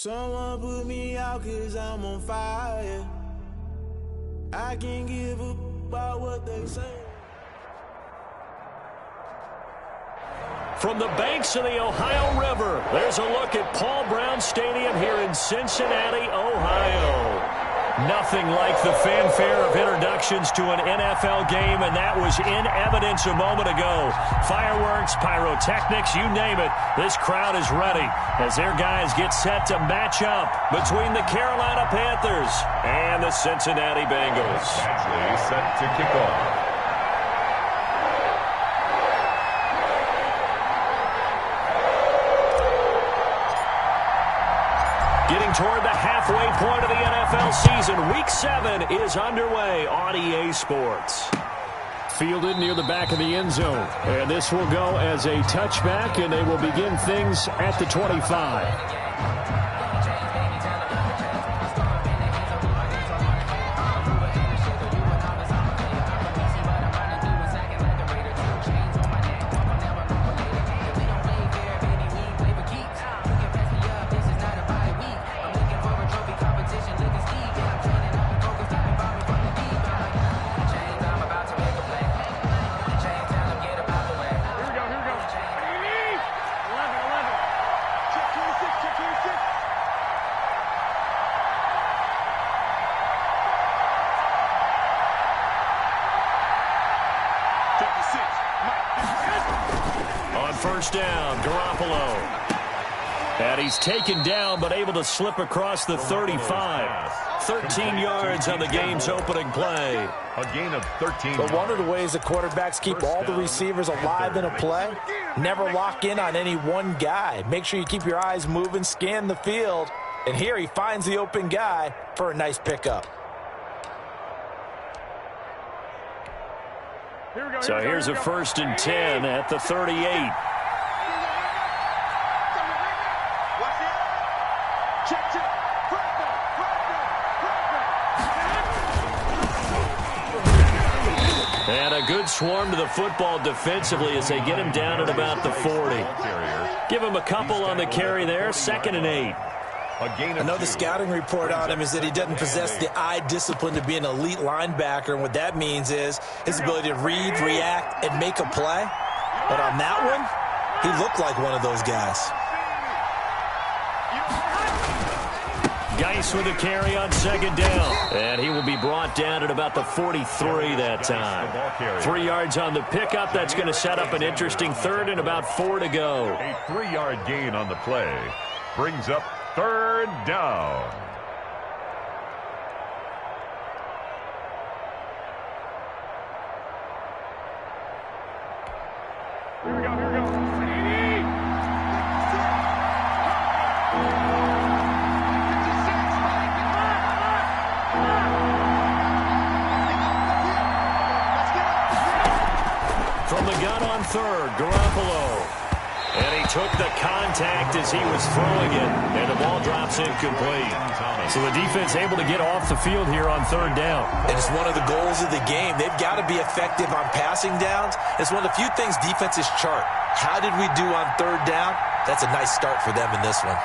Someone put me out 'cause I'm on fire. I can't give a about what they say. From the banks of the Ohio River, there's a look at Paul Brown Stadium here in Cincinnati, Ohio. Nothing like the fanfare of introductions to an NFL game, and that was in evidence a moment ago. Fireworks, pyrotechnics, you name it. This crowd is ready as their guys get set to match up between the Carolina Panthers and the Cincinnati Bengals. Actually set to kick off. Getting toward the halfway point of the NFL season, Week 7 is underway on EA Sports. Fielded near the back of the end zone. And this will go as a touchback, and they will begin things at the 25. First down, Garoppolo. And he's taken down, but able to slip across the 35. 13 yards on the game's opening play. A gain of 13. But one of the ways the quarterbacks keep all the receivers alive in a play, never lock in on any one guy. Make sure you keep your eyes moving, scan the field. And here he finds the open guy for a nice pickup. So here's a 1st and 10 at the 38. And a good swarm to the football defensively as they get him down at about the 40. Give him a couple on the carry there, 2nd and 8. I know the scouting report on him is that he doesn't possess the eye discipline to be an elite linebacker, and what that means is his ability to read, react, and make a play. But on that one, he looked like one of those guys. Geis with a carry on 2nd down. And he will be brought down at about the 43 that time. 3 yards on the pickup. That's going to set up an interesting 3rd and about 4 to go. A 3-yard gain on the play brings up 3rd down. Here we go. From the gun on 3rd, Garoppolo. And he took the contact as he was throwing it, and the ball drops incomplete. So the defense able to get off the field here on 3rd down. And it's one of the goals of the game. They've got to be effective on passing downs. It's one of the few things defenses chart. How did we do on 3rd down? That's a nice start for them in this one.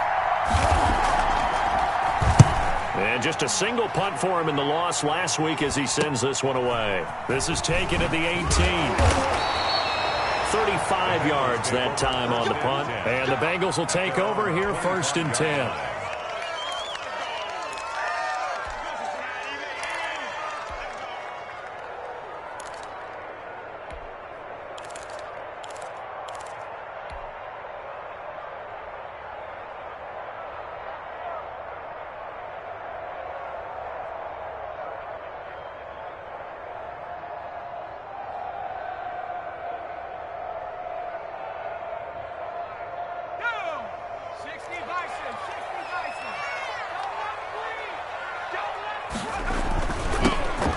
And just a single punt for him in the loss last week as he sends this one away. This is taken at the 18. 35 yards that time on the punt. And the Bengals will take over here 1st and 10.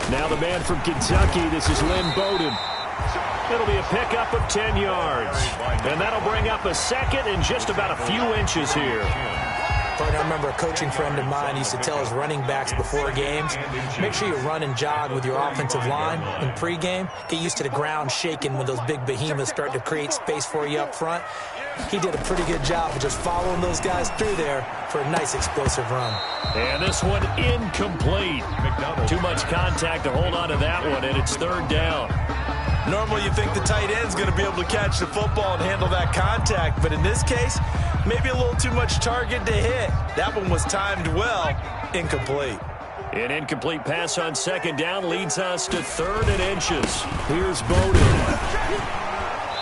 Now the man from Kentucky, this is Lynn Bowden. It'll be a pickup of 10 yards. And that'll bring up a 2nd and just about a few inches here. Partner, I remember a coaching friend of mine used to tell his running backs before games, make sure you run and jog with your offensive line in pregame. Get used to the ground shaking when those big behemoths start to create space for you up front. He did a pretty good job of just following those guys through there for a nice explosive run. And this one incomplete. Too much contact to hold on to that one, and it's third down. Normally you think the tight end's going to be able to catch the football and handle that contact, but in this case, maybe a little too much target to hit. That one was timed well, incomplete. An incomplete pass on second down leads us to 3rd and inches. Here's Bowden.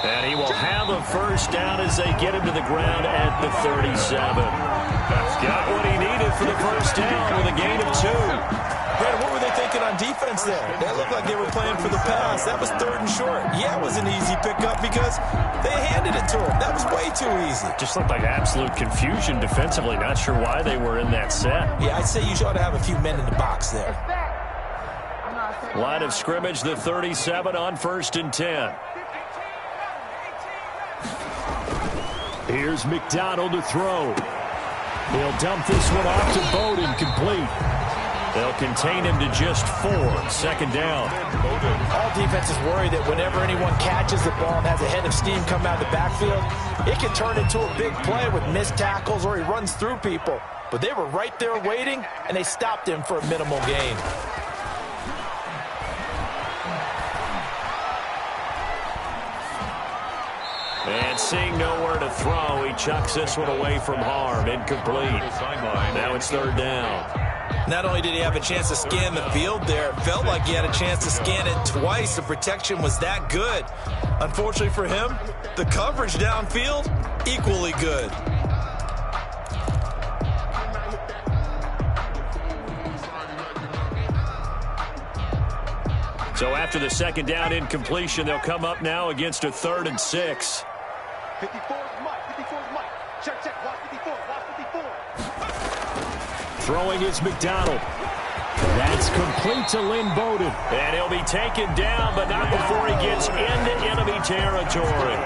And he will have a first down as they get him to the ground at the 37. Got what he needed for the first down with a gain of 2. Brandon, what were they thinking on defense there? They looked like they were playing for the pass. That was 3rd and short. Yeah, it was an easy pickup because they handed it to him. That was way too easy. Just looked like absolute confusion defensively. Not sure why they were in that set. Yeah, I'd say you ought to have a few men in the box there. Line of scrimmage, the 37 on 1st and 10. Here's McDonald to throw. He'll dump this one off to Bowden, complete. They'll contain him to just 4. 2nd down. All defenses worry that whenever anyone catches the ball and has a head of steam come out of the backfield, it can turn into a big play with missed tackles or he runs through people. But they were right there waiting, and they stopped him for a minimal gain. And seeing nowhere to throw, he chucks this one away from harm. Incomplete. Now it's 3rd down. Not only did he have a chance to scan the field there, it felt like he had a chance to scan it twice. The protection was that good. Unfortunately for him, the coverage downfield, equally good. So after the 2nd down incompletion, they'll come up now against a 3rd and 6. 54 is Mike. 54 is Mike. Check. Watch 54. Watch 54. Throwing is McDonald. That's complete to Lynn Bowden. And he'll be taken down, but not before he gets into enemy territory.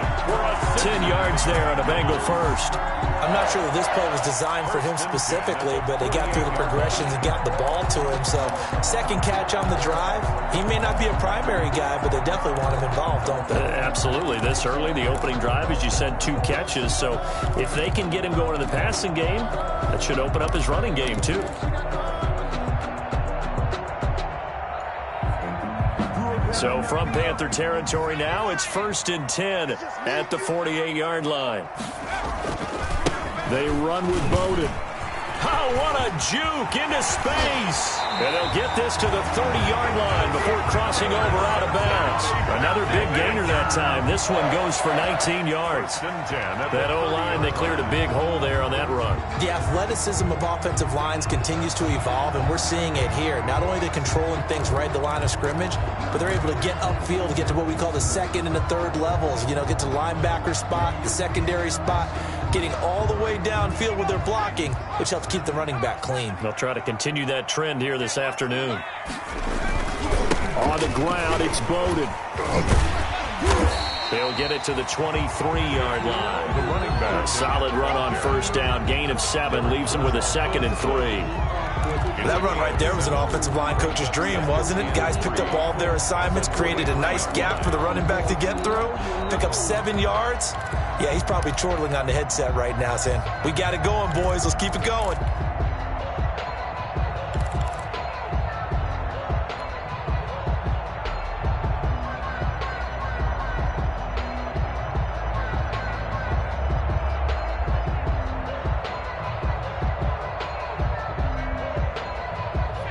10 yards there on a Bengal first. I'm not sure that this play was designed for him specifically, but they got through the progressions and got the ball to him. So 2nd catch on the drive. He may not be a primary guy, but they definitely want him involved, don't they? Absolutely. This early, the opening drive, as you said, 2 catches. So if they can get him going in the passing game, that should open up his running game too. So from Panther territory now, it's 1st and 10 at the 48-yard line. They run with Bowden. Oh, what a juke into space. And they'll get this to the 30-yard line before crossing over out of bounds. Another big gainer that time. This one goes for 19 yards. That O-line, they cleared a big hole there on that run. The athleticism of offensive lines continues to evolve, and we're seeing it here. Not only are they controlling things right at the line of scrimmage, but they're able to get upfield to get to what we call the 2nd and the 3rd levels. You know, get to linebacker spot, the secondary spot, getting all the way downfield with their blocking, which helps keep the running back clean. They'll try to continue that trend here this afternoon. On the ground, it's Bowden. They'll get it to the 23-yard line. The running back. Solid run on 1st down. Gain of 7 leaves them with a 2nd and 3. That run right there was an offensive line coach's dream, wasn't it? Guys picked up all of their assignments, created a nice gap for the running back to get through, pick up 7 yards. Yeah, he's probably chortling on the headset right now saying, we got it going, boys. Let's keep it going.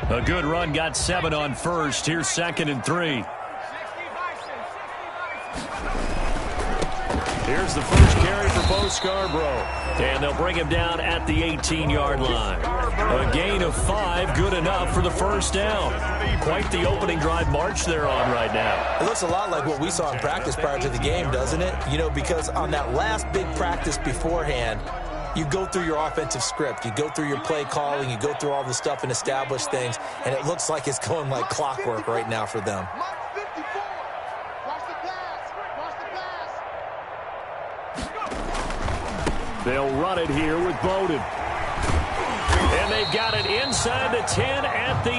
A good run, got 7 on 1st. Here's 2nd and 3. Here's the first carry for Bo Scarborough. And they'll bring him down at the 18-yard line. A gain of 5, good enough for the first down. Quite the opening drive march they're on right now. It looks a lot like what we saw in practice prior to the game, doesn't it? You know, because on that last big practice beforehand, you go through your offensive script, you go through your play calling, you go through all the stuff and establish things, and it looks like it's going like clockwork right now for them. They'll run it here with Bowden. And they've got it inside the 10 at the 8.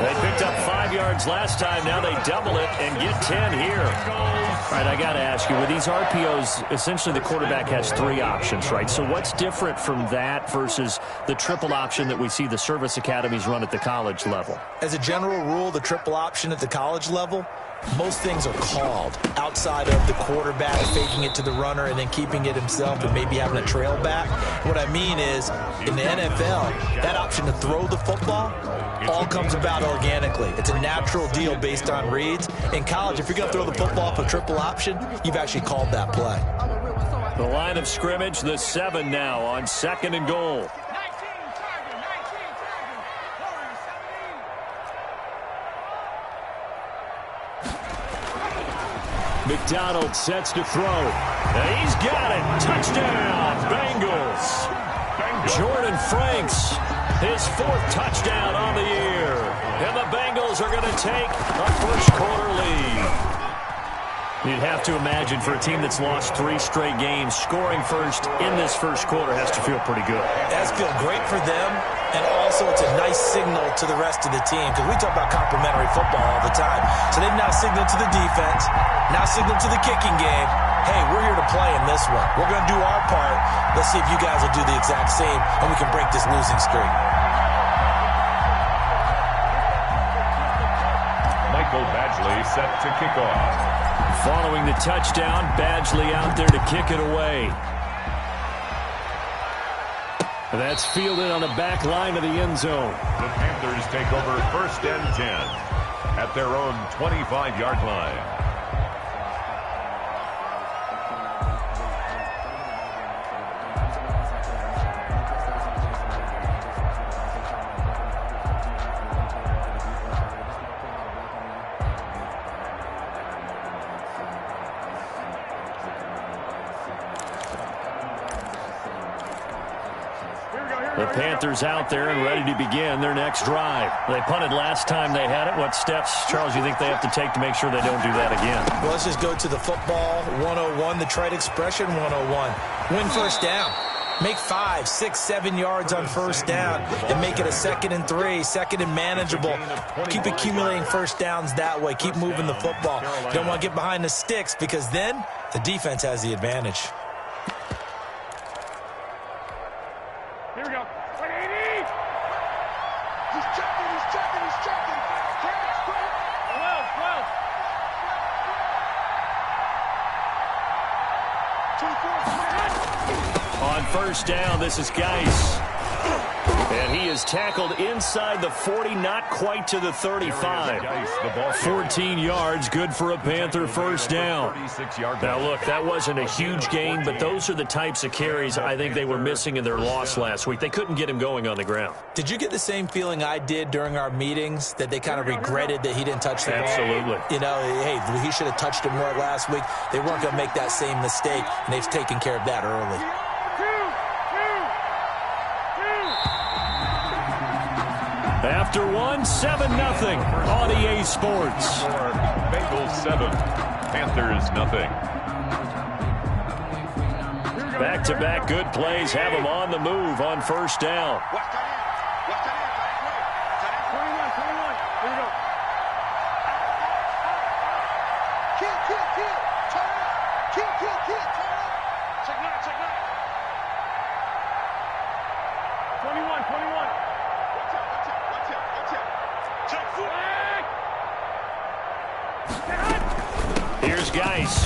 They picked up 5 yards last time. Now they double it and get 10 here. All right, I got to ask you, with these RPOs, essentially the quarterback has 3 options, right? So what's different from that versus the triple option that we see the service academies run at the college level? As a general rule, the triple option at the college level, most things are called outside of the quarterback faking it to the runner and then keeping it himself and maybe having a trail back. What I mean is, in the NFL, that option to throw the football all comes about organically. It's a natural deal based on reads. In college, if you're going to throw the football for triple option, you've actually called that play. The line of scrimmage, the 7 now on 2nd and goal. McDonald sets to throw. And he's got it. Touchdown, Bengals. Jordan Franks, his 4th touchdown on the year. And the Bengals are going to take a first-quarter lead. You'd have to imagine for a team that's lost 3 straight games, scoring first in this first quarter has to feel pretty good. It has to feel great for them, and also it's a nice signal to the rest of the team, because we talk about complementary football all the time. So they've now signaled to the defense, now signaled to the kicking game, hey, we're here to play in this one. We're going to do our part. Let's see if you guys will do the exact same, and we can break this losing streak. Michael Badgley set to kick off. Following the touchdown, Badgley out there to kick it away. That's fielded on the back line of the end zone. The Panthers take over 1st and 10 at their own 25-yard line. The Panthers out there and ready to begin their next drive. They punted last time they had it. What steps, Charles, you think they have to take to make sure they don't do that again? Well, let's just go to the football 101, the trite expression 101. Win first down. Make 5, 6, 7 yards on first down and make it a 2nd and 3, 2nd and manageable. Keep accumulating first downs that way. Keep moving the football. You don't want to get behind the sticks because then the defense has the advantage. Here we go. 180. He's checking, he's checking, he's checking. 12. On first down, this is Geis. And he is tackled inside the 40, not quite to the 35. 14 yards, good for a Panther first down. Now, look, that wasn't a huge gain, but those are the types of carries I think they were missing in their loss last week. They couldn't get him going on the ground. Did you get the same feeling I did during our meetings, that they kind of regretted that he didn't touch the ball? Absolutely. You know, hey, he should have touched it more last week. They weren't going to make that same mistake, and they've taken care of that early. After 7-0 on EA Sports. Bengals 7, Panthers nothing. Back-to-back good plays have them on the move on first down. Watch that in. Watch that in. 21. Here we go. Kill. Turn up. Kill. Turn up. Check that. 21. Watch out. Check flag. Here's Geis.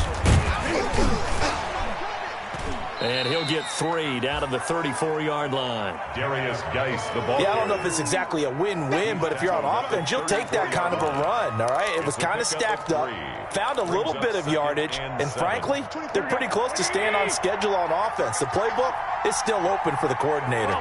And he'll get 3 down to the 34-yard line. Darius Geis, the ball. Yeah, I don't know if it's exactly a win-win, but if you're on offense, you'll take that kind of a run, all right? It was kind of stacked up, found a little bit of yardage, and frankly, they're pretty close to staying on schedule on offense. The playbook is still open for the coordinator.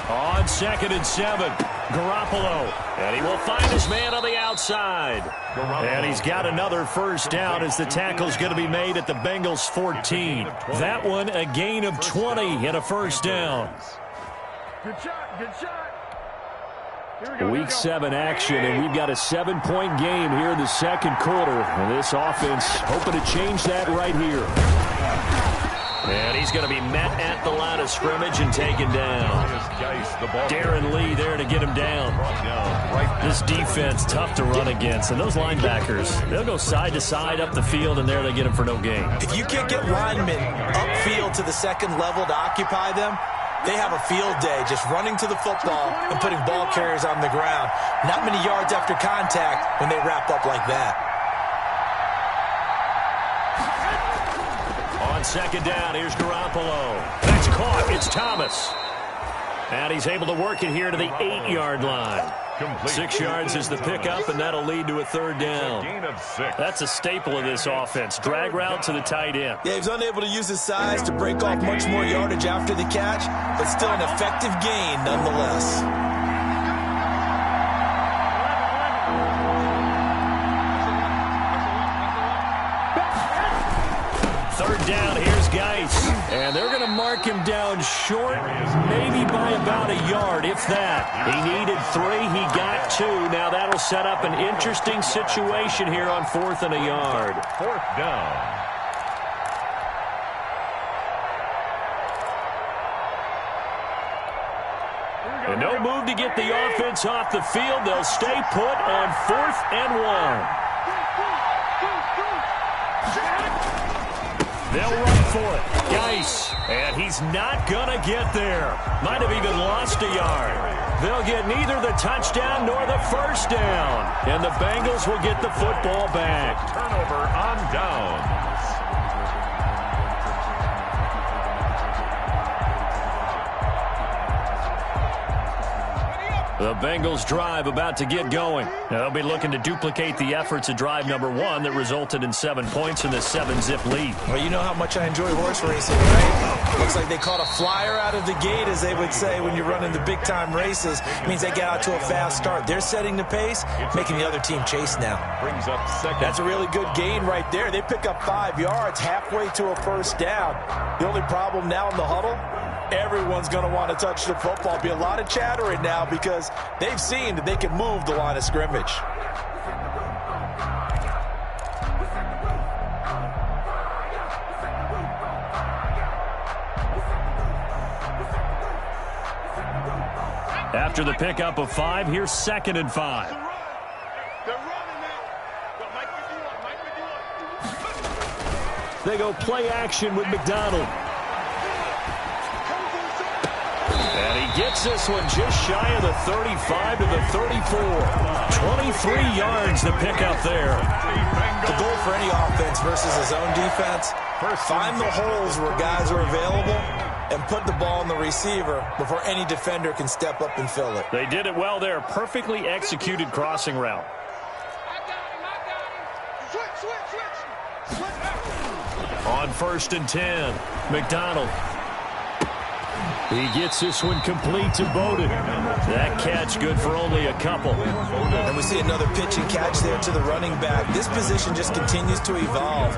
On 2nd and 7, Garoppolo. And he will find his man on the outside. And he's got another first down as the tackle's going to be made at the Bengals 14. That one, a gain of 20 and a first down. Good shot. Week 7 action, and we've got a 7-point game here in the second quarter. And this offense hoping to change that right here. And he's going to be met at the line of scrimmage and taken down. Darren Lee there to get him down. This defense, tough to run against. And those linebackers, they'll go side to side up the field, and there they get him for no gain. If you can't get linemen upfield to the second level to occupy them, they have a field day just running to the football and putting ball carriers on the ground. Not many yards after contact when they wrap up like that. On second down, here's Garoppolo. That's caught. It's Thomas. And he's able to work it here to the 8-yard line. 6 yards is the pickup, and that'll lead to a third down. That's a staple of this offense. Drag route to the tight end. Yeah, he's unable to use his size to break off much more yardage after the catch, but still an effective gain nonetheless. Third down, here's Geis. And they're going to mark him down short, maybe by about a yard, if that. He needed 3, he got 2. Now that'll set up an interesting situation here on 4th and a yard. 4th down. And no move to get the offense off the field. They'll stay put on 4th and 1. They'll run for it. Geis. And he's not going to get there. Might have even lost a yard. They'll get neither the touchdown nor the first down. And the Bengals will get the football back. Turnover on down. The Bengals drive about to get going. They'll be looking to duplicate the efforts of drive number 1 that resulted in 7 points in the 7-zip lead. Well, you know how much I enjoy horse racing, right? Looks like they caught a flyer out of the gate, as they would say when you're running the big-time races. It means they get out to a fast start. They're setting the pace, making the other team chase now. Brings up second. That's a really good gain right there. They pick up 5 yards halfway to a first down. The only problem now in the huddle, everyone's going to want to touch the football. Be a lot of chattering now because they've seen that they can move the line of scrimmage. After the pickup of 5, here's 2nd and 5. They go play action with McDonald. And he gets this one just shy of the 35 to the 34. 23 yards the pickup there. The goal for any offense versus his own defense, find the holes where guys are available and put the ball on the receiver before any defender can step up and fill it. They did it well there. Perfectly executed crossing route. On 1st and 10, McDonald. He gets this one complete to Bowden. That catch good for only a couple. And we see another pitch and catch there to the running back. This position just continues to evolve.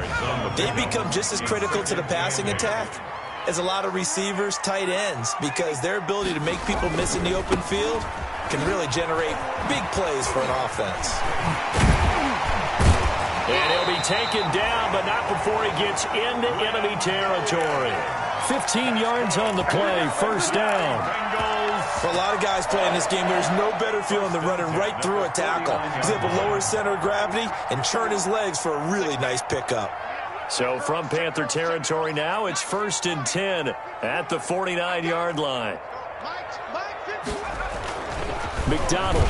They become just as critical to the passing attack as a lot of receivers, tight ends, because their ability to make people miss in the open field can really generate big plays for an offense. And he'll be taken down, but not before he gets into enemy territory. 15 yards on the play, first down. For a lot of guys playing this game, there's no better feeling than running right through a tackle. He's able to lower his center of gravity and churn his legs for a really nice pickup. So from Panther territory now, it's 1st and 10 at the 49-yard line. McDonald.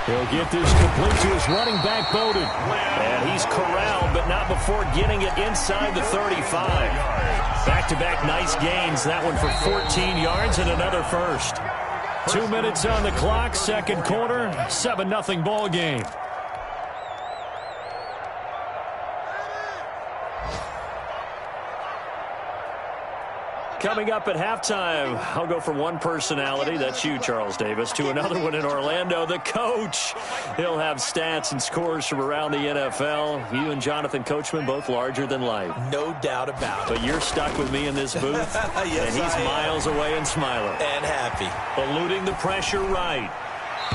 He'll get this complete to his running back, Bowden. And he's corralled, but not before getting it inside the 35. Back-to-back nice gains. That one for 14 yards and another first. 2 minutes on the clock, second quarter, 7-0 ball game. Coming up at halftime, I'll go from one personality, that's you, Charles Davis, to another one in Orlando, the coach. He'll have stats and scores from around the NFL. You and Jonathan Coachman, both larger than life. No doubt about it. But you're stuck with me in this booth, yes, and he's miles away and smiling. And happy. Eluding the pressure right.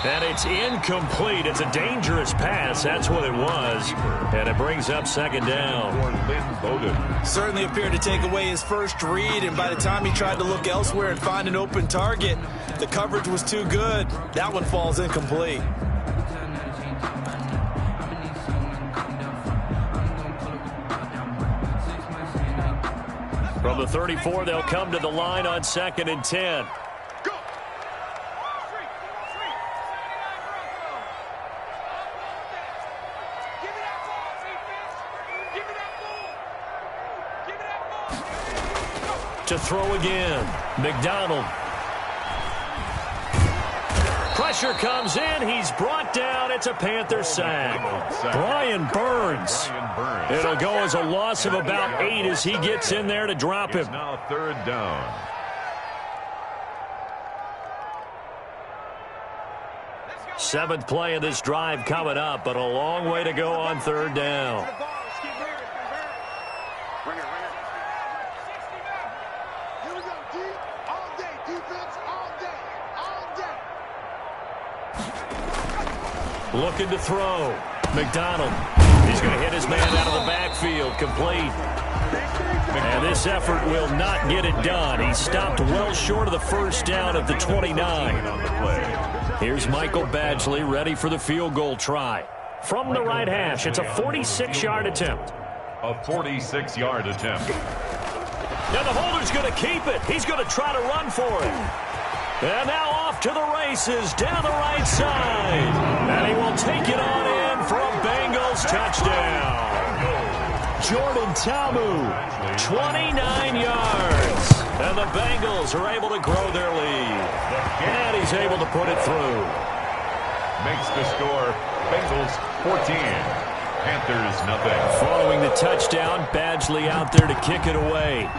And it's incomplete. It's a dangerous pass. That's what it was. And it brings up second down. Certainly appeared to take away his first read, and by the time he tried to look elsewhere and find an open target, the coverage was too good. That one falls incomplete. From the 34, they'll come to the line on 2nd and 10. To throw again, McDonald. Pressure comes in. He's brought down. It's a Panther sack. Brian Burns. It'll go as a loss of about 8 as he gets in there to drop him. Now 3rd down. Seventh play of this drive coming up, but a long way to go on 3rd down. Looking to throw. McDonald. He's going to hit his man out of the backfield. Complete. And this effort will not get it done. He stopped well short of the first down at the 29. Here's Michael Badgley ready for the field goal try. From the right hash, it's a 46-yard attempt. A 46-yard attempt. Now the holder's going to keep it. He's going to try to run for it. And now off to the races down the right side. And he will take it on in for a Bengals touchdown. Jordan Ta'amu, 29 yards. And the Bengals are able to grow their lead. And he's able to put it through. Makes the score Bengals 14. Panthers nothing. Following the touchdown, Badgley out there to kick it away.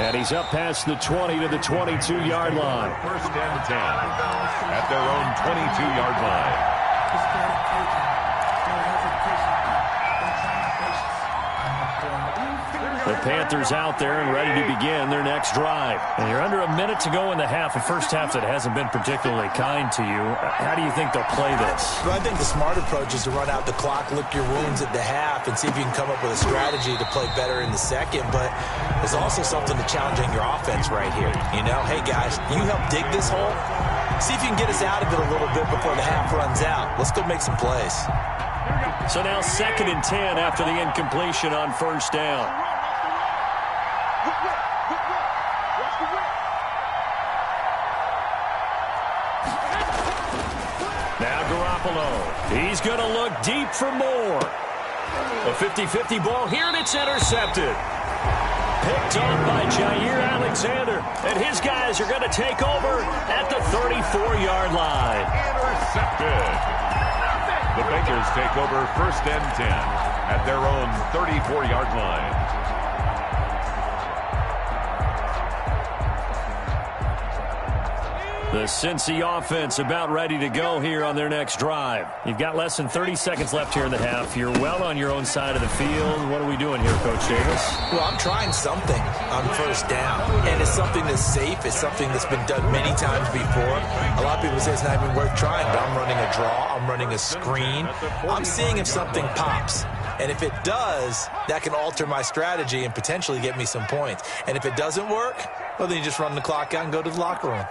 And he's up past the 20 to the 22-yard line. 1st and 10 at their own 22-yard line. The Panthers out there and ready to begin their next drive. And you're under a minute to go in the half, a first half that hasn't been particularly kind to you. How do you think they'll play this? Well, I think the smart approach is to run out the clock, lick your wounds at the half, and see if you can come up with a strategy to play better in the second. But there's also something to challenging your offense right here. You know, hey, guys, you help dig this hole. See if you can get us out of it a little bit before the half runs out. Let's go make some plays. So now 2nd and 10 after the incompletion on 1st down. Now Garoppolo. He's going to look deep for more. A 50-50 ball here, and it's intercepted. Picked off by Jair Alexander. And his guys are going to take over at the 34-yard line. Intercepted. The Bengals take over 1st and 10 at their own 34-yard line. The Cincy offense about ready to go here on their next drive. You've got less than 30 seconds left here in the half. You're well on your own side of the field. What are we doing here, Coach Davis? Well, I'm trying something on 1st down, and it's something that's safe. It's something that's been done many times before. A lot of people say it's not even worth trying, but I'm running a draw. I'm running a screen. I'm seeing if something pops. And if it does, that can alter my strategy and potentially get me some points. And if it doesn't work, well, then you just run the clock out and go to the locker room.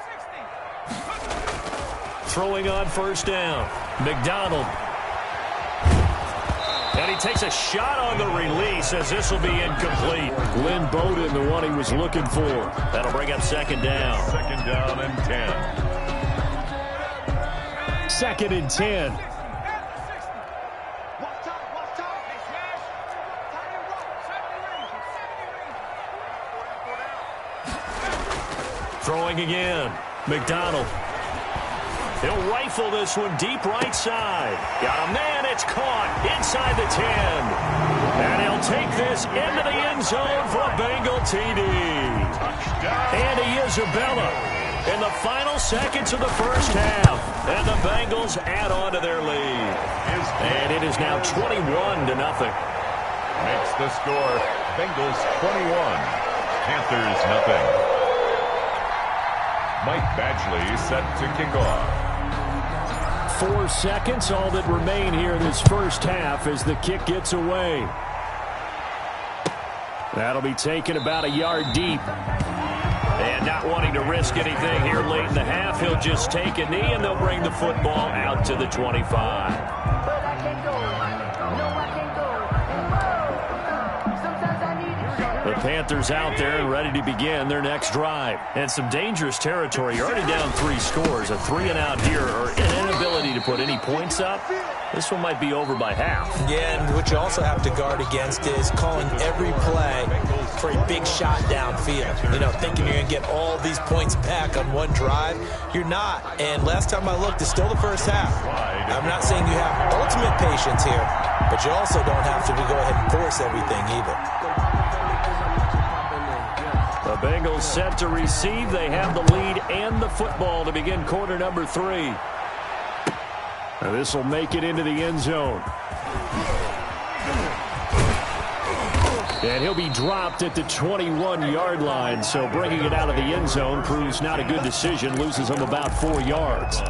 Throwing on 1st down. McDonald. And he takes a shot on the release as this will be incomplete. Lynn Bowden, the one he was looking for. That'll bring up 2nd down. 2nd down and 10. 2nd and 10. Throwing again. McDonald. He'll rifle this one deep right side. Got a man. It's caught inside the 10. And he'll take this into the end zone for a Bengal TD. Andy Isabella in the final seconds of the first half. And the Bengals add on to their lead. And it is now 21-0. Makes the score Bengals 21. Panthers 0. Mike Badgley set to kick off. 4 seconds, all that remain here in this first half as the kick gets away. That'll be taken about a yard deep. And not wanting to risk anything here late in the half, he'll just take a knee and they'll bring the football out to the 25. The Panthers out there and ready to begin their next drive. And some dangerous territory. You're already down 3 scores. A 3-and-out here or an inability to put any points up. This one might be over by half. Yeah, and what you also have to guard against is calling every play for a big shot downfield. You know, thinking you're going to get all these points back on one drive. You're not. And last time I looked, it's still the first half. I'm not saying you have ultimate patience here, but you also don't have to go ahead and force everything either. The Bengals set to receive. They have the lead and the football to begin quarter number 3. Now this will make it into the end zone. And he'll be dropped at the 21-yard line. So bringing it out of the end zone proves not a good decision. Loses him about 4 yards.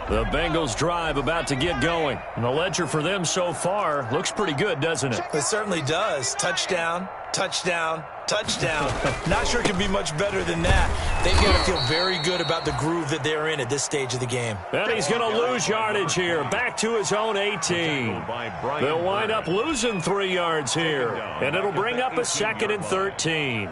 The Bengals drive about to get going. And the ledger for them so far looks pretty good, doesn't it? It certainly does. Touchdown, touchdown, touchdown. Not sure it can be much better than that. They've got to feel very good about the groove that they're in at this stage of the game. And he's going to lose yardage here. Back to his own 18. They'll wind up losing 3 yards here. And it'll bring up a 2nd and 13.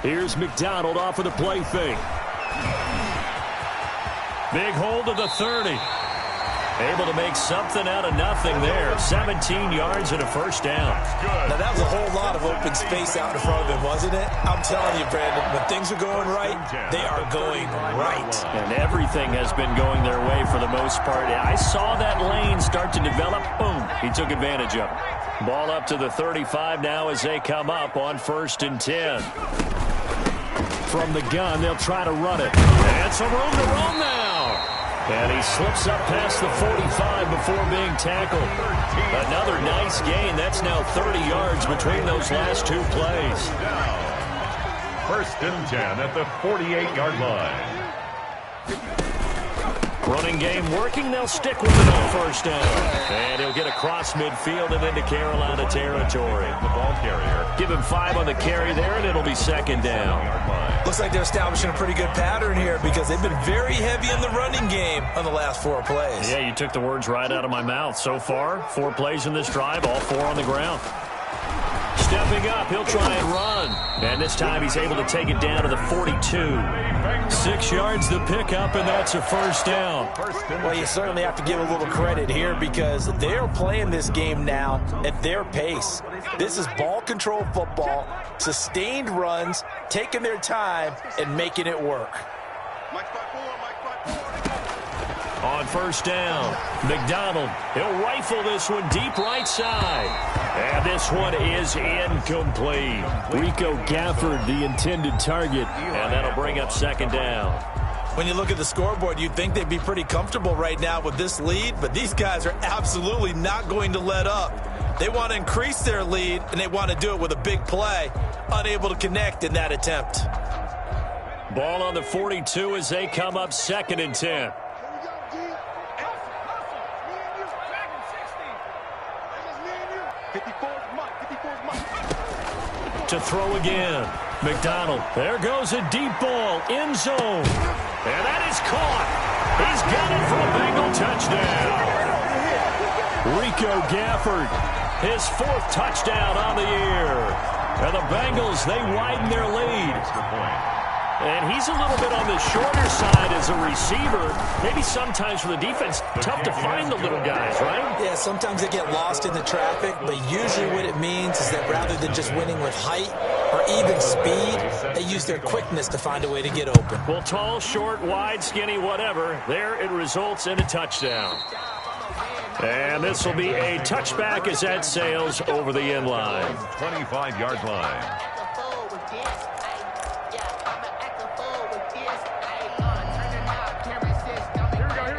Here's McDonald off of the play fake. Big hold to the 30. Able to make something out of nothing there. 17 yards and a first down. Now, that was a whole lot of open space out in front of him, wasn't it? I'm telling you, Brandon, when things are going right, they are going right. And everything has been going their way for the most part. I saw that lane start to develop. Boom. He took advantage of it. Ball up to the 35 now as they come up on 1st and 10. From the gun, they'll try to run it. And some room to roam now. And he slips up past the 45 before being tackled. Another nice gain. That's now 30 yards between those last 2 plays. 1st and 10 at the 48-yard line. Running game working. They'll stick with it on 1st down. And he'll get across midfield and into Carolina territory. The ball carrier. Give him 5 on the carry there, and it'll be 2nd down. Looks like they're establishing a pretty good pattern here because they've been very heavy in the running game on the last 4 plays. Yeah, you took the words right out of my mouth. So far, 4 plays in this drive, all 4 on the ground. Stepping up, he'll try and run. And this time he's able to take it down to the 42. 6 yards the pickup, and that's a 1st down. Well, you certainly have to give a little credit here because they're playing this game now at their pace. This is ball control football, sustained runs, taking their time, and making it work. On 1st down, McDonald, he'll rifle this one deep right side. And this one is incomplete. Rico Gafford, the intended target, and that'll bring up 2nd down. When you look at the scoreboard, you'd think they'd be pretty comfortable right now with this lead, but these guys are absolutely not going to let up. They want to increase their lead, and they want to do it with a big play. Unable to connect in that attempt. Ball on the 42 as they come up 2nd and 10. To throw again. McDonald. There goes a deep ball. End zone. And that is caught. He's got it for a Bengal touchdown. Rico Gafford. His 4th touchdown on the year. And the Bengals, they widen their lead. And he's a little bit on the shorter side as a receiver. Maybe sometimes for the defense, tough to find the little guys, right? Yeah, sometimes they get lost in the traffic, but usually what it means is that rather than just winning with height or even speed, they use their quickness to find a way to get open. Well, tall, short, wide, skinny, whatever, there it results in a touchdown. And this will be a touchback as that sails over the end line. 25-yard line.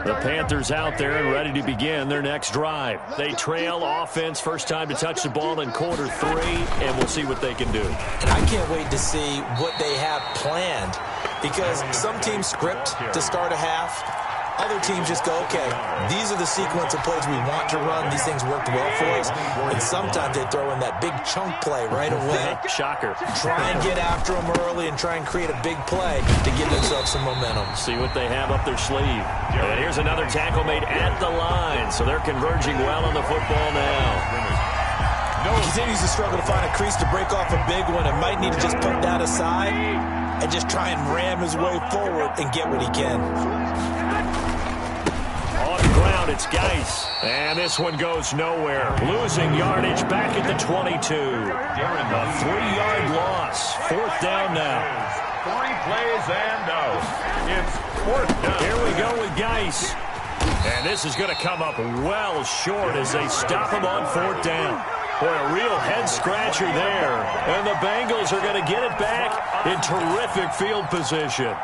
The Panthers out there and ready to begin their next drive. They trail offense, first time to touch the ball in quarter 3, and we'll see what they can do. I can't wait to see what they have planned, because some teams script to start a half. Other teams just go, okay, these are the sequence of plays we want to run. These things worked well for us. And sometimes they throw in that big chunk play right away. Shocker. Try and get after them early and try and create a big play to give themselves some momentum. See what they have up their sleeve. And here's another tackle made at the line. So they're converging well on the football now. He continues to struggle to find a crease to break off a big one and might need to just put that aside and just try and ram his way forward and get what he can. On the ground, it's Geis. And this one goes nowhere. Losing yardage back at the 22. A 3-yard loss. 4th down now. 3 plays and out. It's 4th down. Here we go with Geis. And this is going to come up well short as they stop him on 4th down. Boy, a real head-scratcher there. And the Bengals are going to get it back in terrific field position.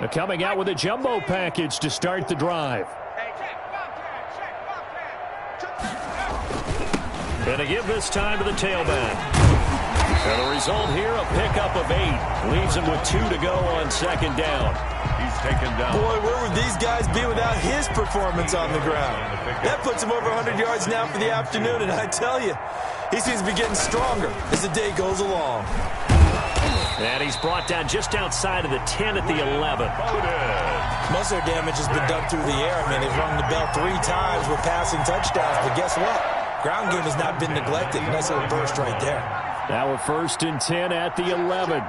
They're coming out with a jumbo package to start the drive. And to give this time to the tailback. And the result here, a pickup of 8. Leaves him with 2 to go on 2nd down. He's taken down. Boy, where would these guys be without his performance on the ground? That puts him over 100 yards now for the afternoon, and I tell you, he seems to be getting stronger as the day goes along. And he's brought down just outside of the 10 at the 11. Most of their damage has been done through the air. I mean, they've rung the bell 3 times with passing touchdowns, but guess what? Ground game has not been neglected. Nice little burst right there. Now a 1st and 10 at the 11.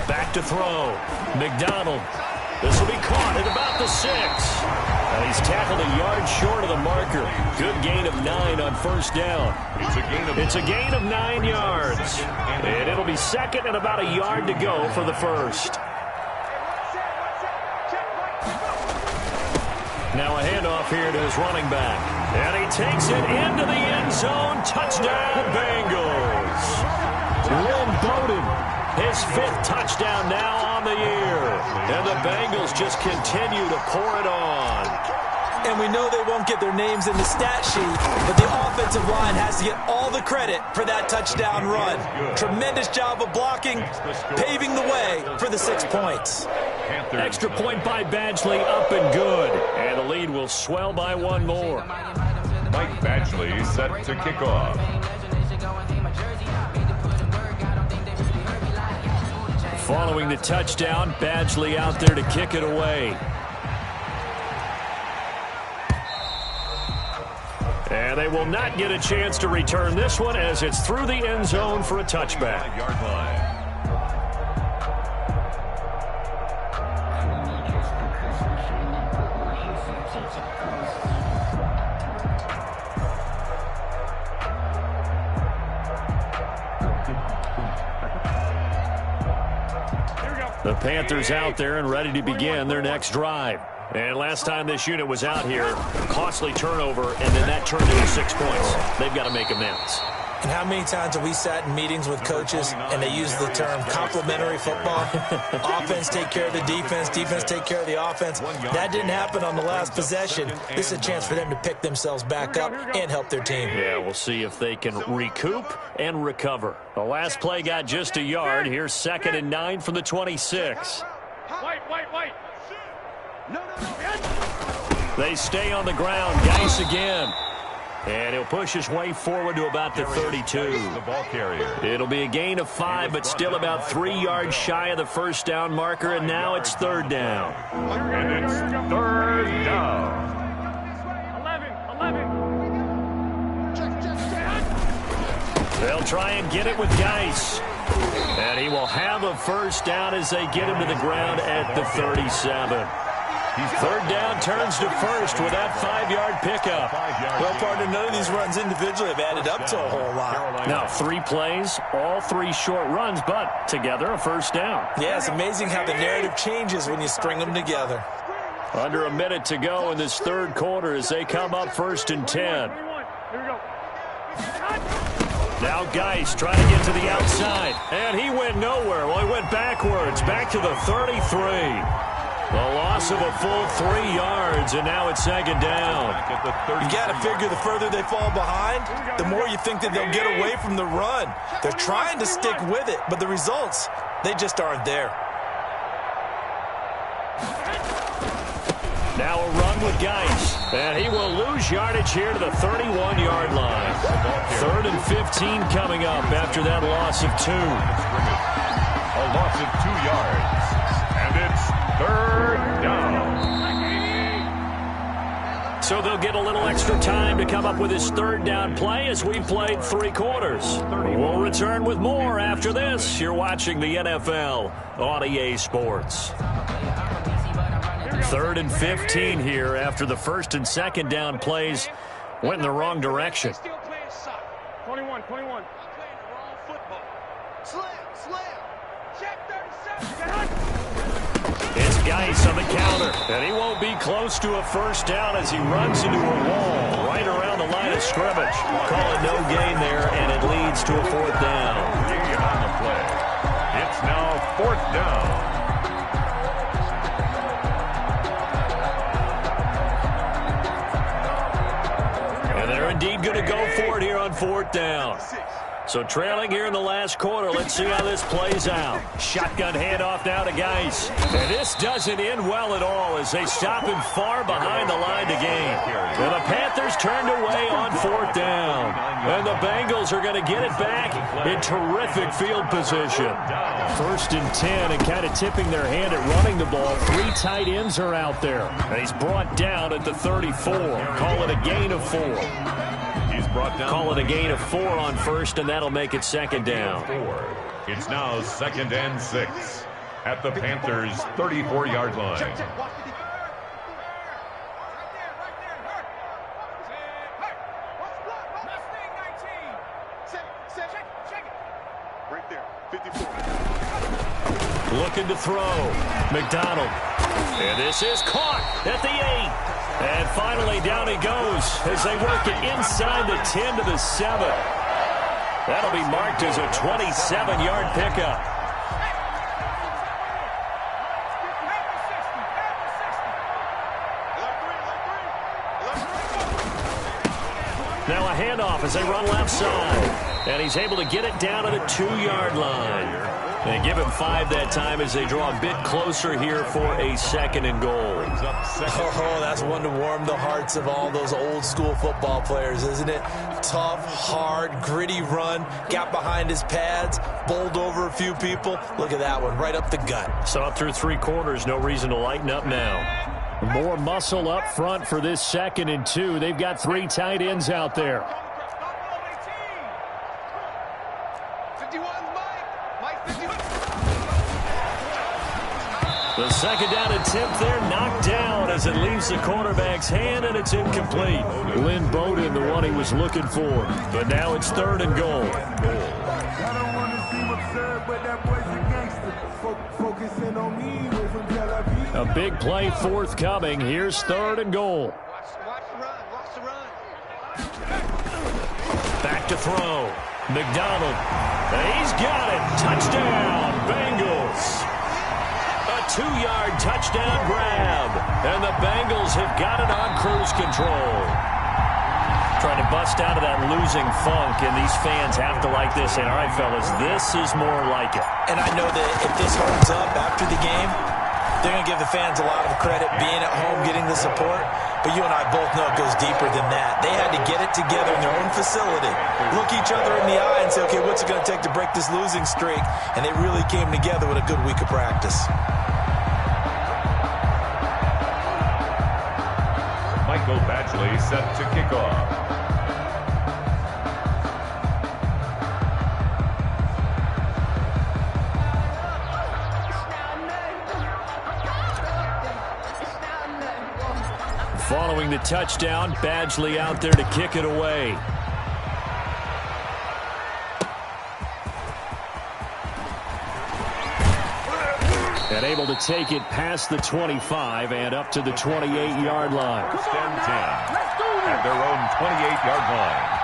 Back to throw. McDonald. This will be caught at about the 6. And he's tackled a yard short of the marker. Good gain of 9 on 1st down. It's a gain of 9 yards. And it'll be 2nd and about a yard to go for the 1st. Now a handoff here to his running back. And he takes it into the end zone. Touchdown, Bengals. Lynn Bowden, his 5th touchdown now on the year. And the Bengals just continue to pour it on. And we know they won't get their names in the stat sheet, but the offensive line has to get all the credit for that touchdown run. Tremendous job of blocking, paving the way for the 6 points. Extra point by Badgley, up and good. And the lead will swell by 1 more. Mike Badgley set to kick off. Following the touchdown, Badgley out there to kick it away. And they will not get a chance to return this one as it's through the end zone for a touchback. 5-yard line. The Panthers out there and ready to begin their next drive. And last time this unit was out here, costly turnover, and then that turned into 6 points. They've got to make amends. And how many times have we sat in meetings with coaches and they use the term complementary football? Offense take care of the defense, defense take care of the offense. That didn't happen on the last possession. This is a chance for them to pick themselves back up and help their team. Yeah, we'll see if they can recoup and recover. The last play got just a yard. Here's 2nd and 9 from the 26. Wait. No. They stay on the ground. Geis again. And he'll push his way forward to about the 32. The ball carrier. It'll be a gain of 5, but still about 3 yards shy of the first down marker, and now it's 3rd down. And it's 3rd down. 11. They'll try and get it with Geis. And he will have a first down as they get him to the ground at the 37. 3rd down turns to first with that 5-yard pickup. Well, partner, none of these runs individually have added up to a whole lot. Now, 3 plays, all 3 short runs, but together a first down. Yeah, it's amazing how the narrative changes when you string them together. Under a minute to go in this 3rd quarter as they come up 1st and 10. Here we go. Now Geis trying to get to the outside, and he went nowhere. Well, he went backwards, back to the 33. The loss of a full 3 yards, and now it's 2nd down. You got to figure the further they fall behind, the more you think that they'll get away from the run. They're trying to stick with it, but the results, they just aren't there. Now a run with Geis, and he will lose yardage here to the 31-yard line. 3rd and 15 coming up after that loss of 2. A loss of 2 yards. And it's 3rd down. So they'll get a little extra time to come up with his 3rd down play as we played 3 quarters. We'll return with more after this. You're watching the NFL on EA Sports. 3rd and 15 here after the 1st and 2nd down plays went in the wrong direction. 21. It's Geis on the counter, and he won't be close to a first down as he runs into a wall right around the line of scrimmage. Call it no gain there, and it leads to a 4th down. Gain on the play. It's now 4th down. And they're indeed going to go for it here on 4th down. So trailing here in the last quarter, let's see how this plays out. Shotgun handoff now to Geis. And this doesn't end well at all as they stop him far behind the line to gain. And the Panthers turned away on 4th down. And the Bengals are going to get it back in terrific field position. 1st and 10 and kind of tipping their hand at running the ball. 3 tight ends are out there. And he's brought down at the 34. Call it a gain of 4. Call it a gain of 4 on 1st, and that'll make it 2nd down. It's now 2nd and 6 at the Panthers' 34-yard line. Right there, 54. Looking to throw. McDonald. And this is caught at the 8. And finally, down he goes as they work it inside the 10 to the 7. That'll be marked as a 27-yard pickup. Now a handoff as they run left side. And he's able to get it down to the 2-yard line. And give him 5 that time as they draw a bit closer here for a 2nd and goal. Oh, that's one to warm the hearts of all those old school football players, isn't it? Tough, hard, gritty run, got behind his pads, bowled over a few people. Look at that one, right up the gut. So through 3 quarters, no reason to lighten up now. More muscle up front for this 2nd and 2. They've got 3 tight ends out there. The 2nd down attempt there knocked down as it leaves the quarterback's hand, and it's incomplete. Lynn Bowden, the one he was looking for. But now it's 3rd and goal. A big play forthcoming. Here's 3rd and goal. Back to throw. McDonald. He's got it. Touchdown, Bengals. A 2-yard touchdown grab. And the Bengals have got it on cruise control. Trying to bust out of that losing funk, and these fans have to like this. And all right, fellas, this is more like it. And I know that if this holds up after the game, they're going to give the fans a lot of credit being at home, getting the support. But you and I both know it goes deeper than that. They had to get it together in their own facility, look each other in the eye and say, okay, what's it going to take to break this losing streak? And they really came together with a good week of practice. Michael Badgley set to kick off. Following the touchdown, Badgley out there to kick it away. And able to take it past the 25 and up to the 28-yard line. First and 10 at their own 28-yard line.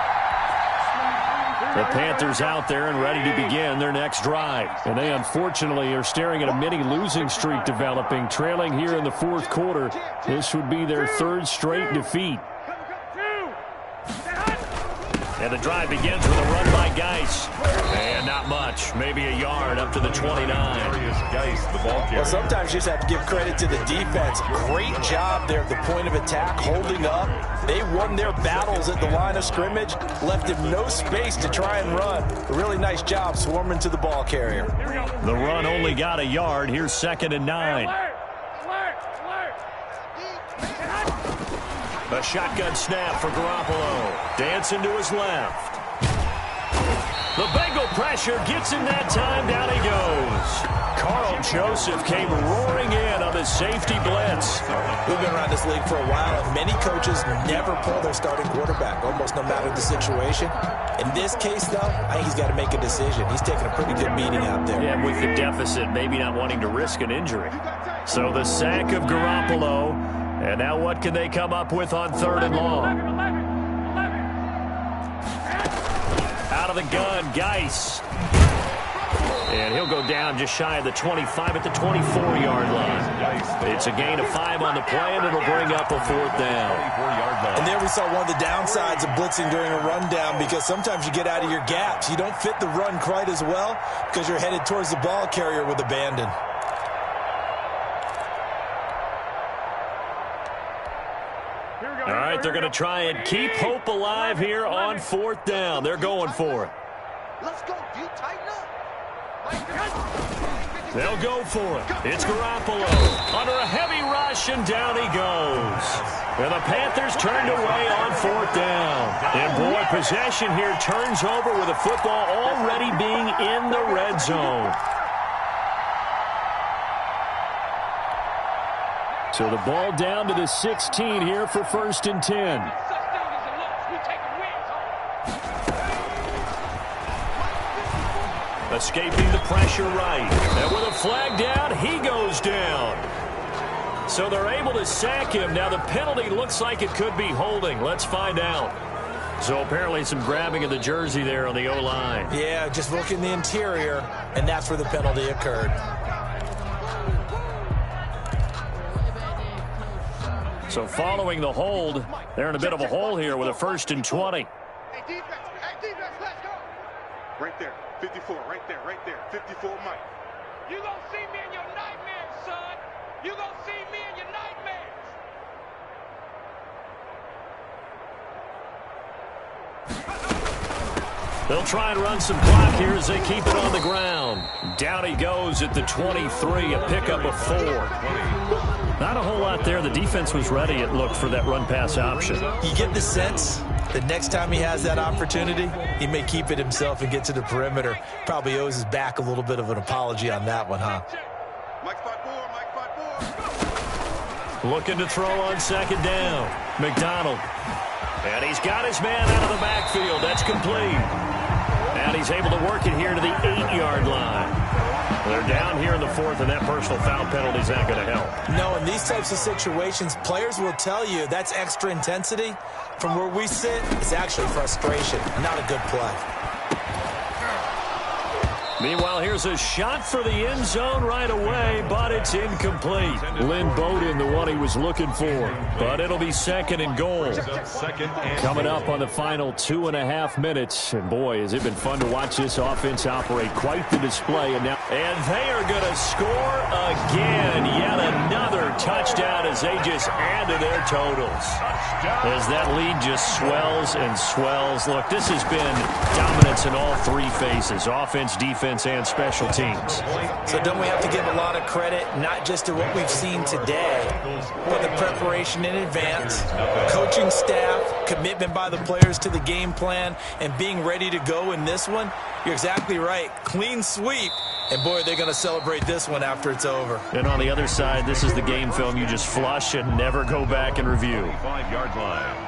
The Panthers out there and ready to begin their next drive. And they unfortunately are staring at a mini losing streak developing, trailing here in the fourth quarter. This would be their third straight defeat. And the drive begins with a run by Geis. And not much. Maybe a yard up to the 29. Geis, the ball carrier. Well, sometimes you just have to give credit to the defense. Great job there at the point of attack, holding up. They won their battles at the line of scrimmage, left him no space to try and run. A really nice job swarming to the ball carrier. The run only got a yard. Here's 2nd and 9. A shotgun snap for Garoppolo. Dancing to his left. The Bengal pressure gets him that time. Down he goes. Carl Joseph came roaring in on the safety blitz. We've been around this league for a while, and many coaches never pull their starting quarterback, almost no matter the situation. In this case, though, I think he's got to make a decision. He's taking a pretty good beating out there. Yeah, with the deficit, maybe not wanting to risk an injury. So the sack of Garoppolo. And now what can they come up with on 3rd and long? Out of the gun, Geis. And he'll go down just shy of the 25 at the 24-yard line. It's a gain of 5 on the play, and it'll bring up a 4th down. And there we saw one of the downsides of blitzing during a rundown, because sometimes you get out of your gaps. You don't fit the run quite as well because you're headed towards the ball carrier with abandon. All right, they're going to try and keep hope alive here on 4th down. They're going for it. Let's go, D. Tighten up. They'll go for it. It's Garoppolo under a heavy rush, and down he goes. And the Panthers turned away on 4th down. And boy, possession here turns over with the football already being in the red zone. So the ball down to the 16 here for 1st and 10. Escaping the pressure right. And with a flag down, he goes down. So they're able to sack him. Now the penalty looks like it could be holding. Let's find out. So apparently some grabbing of the jersey there on the O-line. Yeah, just look in the interior, and that's where the penalty occurred. So following the hold, they're in a bit of a hole here with a 1st and 20. Hey, defense, let's go. Right there, 54, right there, 54, Mike. You gonna see me in your nightmares, son. You gonna see me in your nightmares. They'll try and run some clock here as they keep it on the ground. Down he goes at the 23, a pickup of 4. Not a whole lot there. The defense was ready, it looked, for that run-pass option. You get the sense that next time he has that opportunity, he may keep it himself and get to the perimeter. Probably owes his back a little bit of an apology on that one, huh? Mike, spot 4. Looking to throw on 2nd down. McDonald. And he's got his man out of the backfield. That's complete. And he's able to work it here to the 8-yard line. They're down here in the 4th, and that personal foul penalty is not going to help. No, in these types of situations, players will tell you that's extra intensity. From where we sit, it's actually frustration, not a good play. Meanwhile, here's a shot for the end zone right away, but it's incomplete. Lynn Bowden, the one he was looking for, but it'll be 2nd and goal. Coming up on the final 2.5 minutes, and boy, has it been fun to watch this offense operate. Quite the display, and they are going to score again. Yet another touchdown as they just add to their totals. As that lead just swells and swells. Look, this has been dominance in all 3 phases: offense, defense, and special teams. So don't we have to give a lot of credit, not just to what we've seen today, but the preparation in advance, coaching staff, commitment by the players to the game plan, and being ready to go in this one? You're exactly right. Clean sweep. And, boy, they're going to celebrate this one after it's over. And on the other side, this is the game film you just flush and never go back and review. 5-yard line.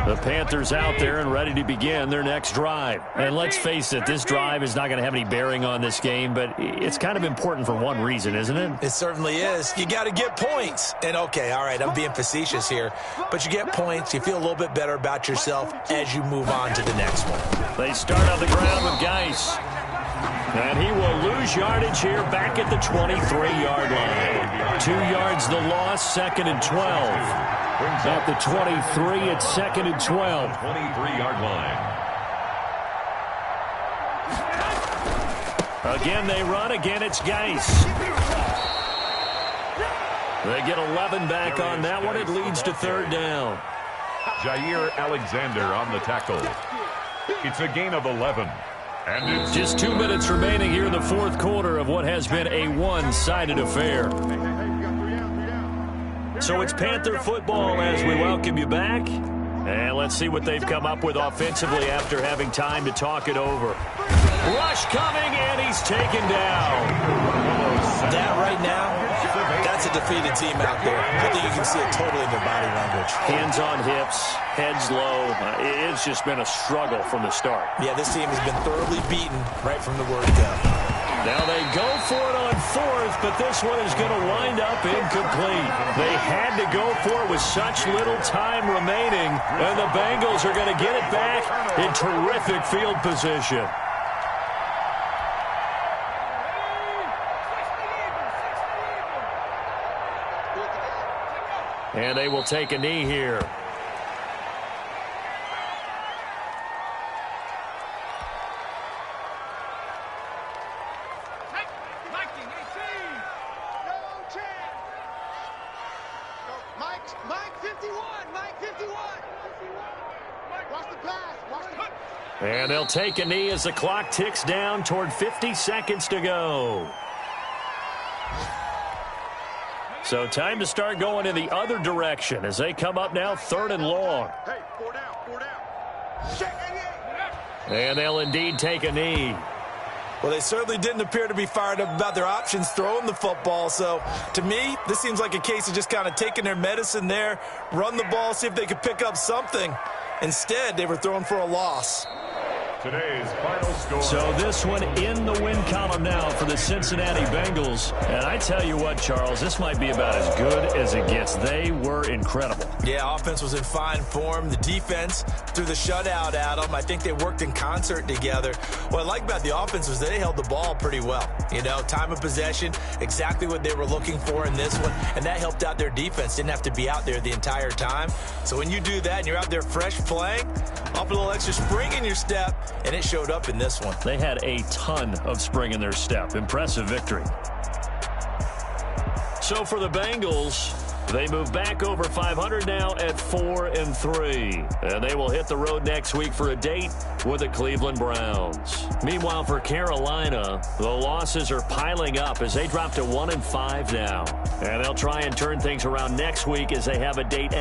The Panthers out there and ready to begin their next drive. And let's face it, this drive is not going to have any bearing on this game, but it's kind of important for one reason, isn't it? It certainly is. You got to get points. And, okay, all right, I'm being facetious here, but you get points, you feel a little bit better about yourself as you move on to the next one. They start on the ground with Geis. And he will lose yardage here back at the 23-yard line. 2 yards the loss, 2nd and 12. At the 23, it's 2nd and 12. 23-yard line. Again, they run. Again, it's Geis. They get 11 back on that one. It leads to 3rd down. Jair Alexander on the tackle. It's a gain of 11. And it's just 2 minutes remaining here in the 4th quarter of what has been a one-sided affair. So it's Panther football as we welcome you back. And let's see what they've come up with offensively after having time to talk it over. Rush coming, and he's taken down. That right now, that's a defeated team out there. I think you can see it totally in their body language. Hands on hips, heads low. It's just been a struggle from the start. Yeah, this team has been thoroughly beaten right from the word go. Now they go for it on 4th, but this one is going to wind up incomplete. They had to go for it with such little time remaining, and the Bengals are going to get it back in terrific field position. And they will take a knee here. And they'll take a knee as the clock ticks down toward 50 seconds to go. So time to start going in the other direction as they come up now 3rd and long. Hey, 4 down, 4 down. And they'll indeed take a knee. Well, they certainly didn't appear to be fired up about their options throwing the football. So, to me, this seems like a case of just kind of taking their medicine there, run the ball, see if they could pick up something. Instead, they were throwing for a loss. Today's final score. So this one in the win column now for the Cincinnati Bengals. And I tell you what, Charles, this might be about as good as it gets. They were incredible. Yeah, offense was in fine form. The defense threw the shutout at them. I think they worked in concert together. What I like about the offense was they held the ball pretty well. You know, time of possession, exactly what they were looking for in this one. And that helped out their defense. Didn't have to be out there the entire time. So when you do that and you're out there fresh playing, off a little extra spring in your step, and it showed up in this one. They had a ton of spring in their step. Impressive victory. So for the Bengals, they move back over 500 now at 4-3. And they will hit the road next week for a date with the Cleveland Browns. Meanwhile, for Carolina, the losses are piling up as they drop to 1-5 now. And they'll try and turn things around next week as they have a date.